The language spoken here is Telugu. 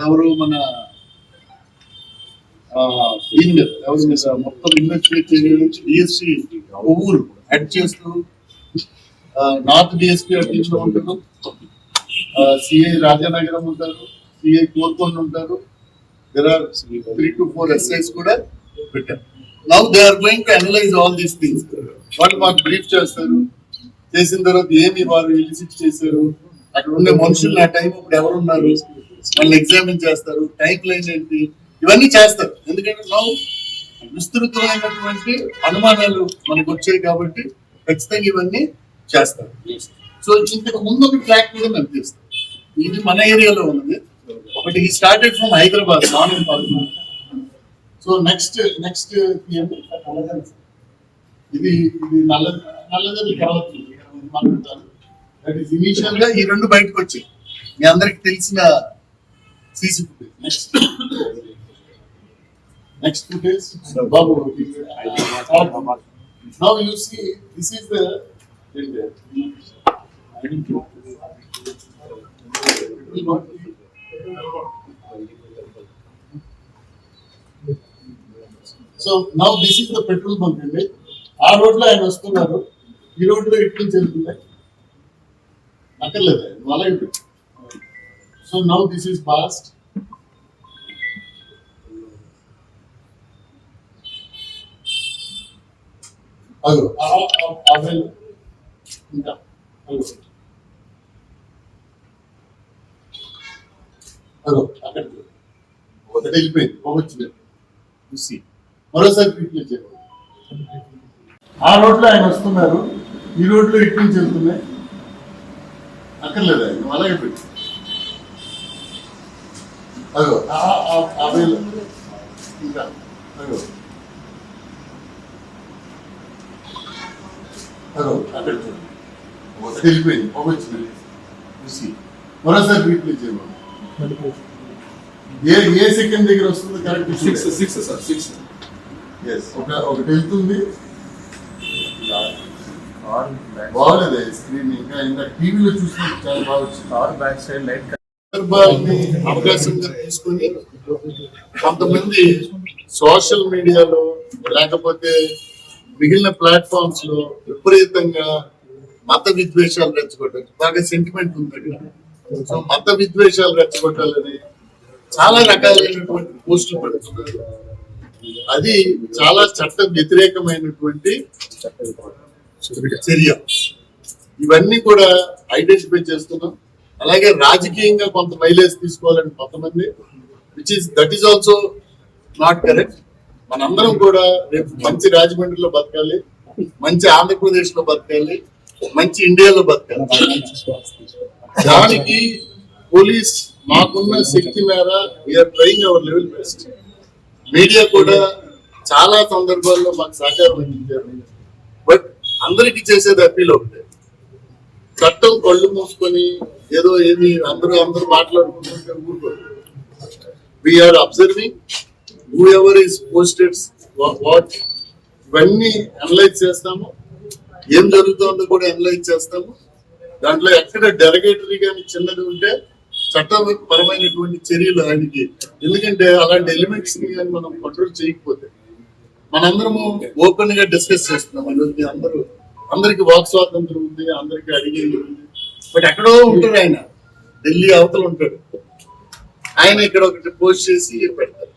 ఎవరు మన దీని మీద ఎవరి మీద మొత్తం ఇన్వెస్టిగేట్ చేయడానికి డిఎస్పీ కొవ్వూరు హెడ్ చేస్తూ నార్త్ డిఎస్పీ టీంలో ఉంటారు, సిఐ రాజానగరం ఉంటారు, సిఐ కోల్కొండ ఉంటారు. There are 3 to 4 essays కూడా పెట్టారు. Now they are going to analyze all these things. వాళ్ళు మాకు బ్రీఫ్ చేస్తారు, చేసిన తర్వాత ఏమి వారు ఎలిసిట్ చేశారు, అక్కడ ఉండే మనుషులు ఆ టైం ఇప్పుడు ఎవరున్నారు, వాళ్ళు ఎగ్జామిన్ చేస్తారు, టైప్ లైన్ ఏంటి, ఇవన్నీ చేస్తారు. ఎందుకంటే నా విస్తృతమైనటువంటి అనుమానాలు మనకు వచ్చాయి కాబట్టి ఖచ్చితంగా ఇవన్నీ చేస్తారు. సో ఇంతకు ముందు ఒక ట్రాక్ కూడా మేము చేస్తాం. ఇది మన ఏరియాలో ఉన్నది, బట్ ఈ స్టార్టెడ్ ఫ్రమ్ హైదరాబాద్ మార్నింగ్ కాదు. సో నెక్స్ట్ ఇది నల్లదల్లి కావచ్చు. దట్ ఈస్ ఇనిషియల్ గా ఈ రెండు బయటకు వచ్చాయి, మీ అందరికి తెలిసిన సీసీ ఫుటేజ్. నెక్స్ట్ ఫుటేజ్ బాబు. Now you see this is the so now this is the petrol bunk అండి. ఆ రోడ్ లో ఆయన వస్తున్నారు, ఈ రోడ్ లో ఇటు నుంచి వెళ్తుంది, అక్కర్లేదు అలాగే. So now this is past. అదో ఇంకా అదో అక్కడ ఒకటి వెళ్ళిపోయింది, పోవచ్చు చూసి మరోసారి రిప్లై చేయాలి. ఆ రోడ్ లో ఆయన వస్తున్నారు, ఈ రోడ్ లో ఇటు నుంచి వెళ్తున్నాయి, అక్కర్లేదు ఆయన అలాగే పెట్టి. అదో ఇంకా అదో అదో అక్కడ ఒకటి వెళ్ళిపోయింది, పోవచ్చు చూసి మరోసారి రిప్లై చేయాలి. ఏ సెకండ్ దగ్గర వస్తుంది కరెక్ట్? 6 సార్ 6. ఒకటి వెళ్తుంది, బాగలేదు స్క్రీన్. ఇంకా టీవీలో చూసినట్టు చాలా బాగా వచ్చింది. బ్యాక్ సైడ్ లైట్ అవకాశంగా తీసుకుని కొంతమంది సోషల్ మీడియాలో లేకపోతే మిగిలిన ప్లాట్ఫామ్స్ లో విపరీతంగా మత విద్వేషాలు రెచ్చగొట్టాలి. బాగా సెంటిమెంట్ ఉంది, సో మత విద్వేషాలు రెచ్చగొట్టాలని చాలా రకాలైనటువంటి పోస్టులు పెడుతున్నారు. అది చాలా చట్ట వ్యతిరేకమైనటువంటి చర్య. ఇవన్నీ కూడా ఐడెంటిఫై చేస్తున్నాం. అలాగే రాజకీయంగా కొంత మైలేజ్ తీసుకోవాలని కొంతమంది, that is also not correct. మనందరం కూడా రేపు మంచి రాజమండ్రిలో బతకాలి, మంచి ఆంధ్రప్రదేశ్ లో బతకాలి, మంచి ఇండియాలో బతకాలి. దానికి పోలీస్ మాకున్న శక్తి మేర we are trying our level best. Media కూడా చాలా సందర్భాల్లో మాకు సహకారం అందించారు. బట్ అందరికీ చేసేది అప్పీల్ ఒకటే, చట్టం కళ్ళు మూసుకొని ఏదో ఏమి అందరూ మాట్లాడుకుంటుంటే ఊరుకోరు. We are observing whoever is posted what, ఇవన్నీ అనలైజ్ చేస్తాము. ఏం జరుగుతుందో కూడా అనలైజ్ చేస్తాము. దాంట్లో ఎక్కడ డెరగేటరీ కానీ చిన్నది ఉంటే చట్టపరమైనటువంటి చర్యలు ఆయనకి. ఎందుకంటే అలాంటి ఎలిమెంట్స్ ని కానీ మనం కంట్రోల్ చేయకపోతే, మనందరము ఓపెన్ గా డిస్కస్ చేస్తున్నాం. అందరికి వాక్ స్వాతంత్రం ఉంది, అందరికి అడిగేది ఉంది. బట్ ఎక్కడో ఉంటాడు ఆయన, ఢిల్లీ అవతల ఉంటాడు ఆయన, ఇక్కడ ఒకటి పోస్ట్ చేసి పెడతారు.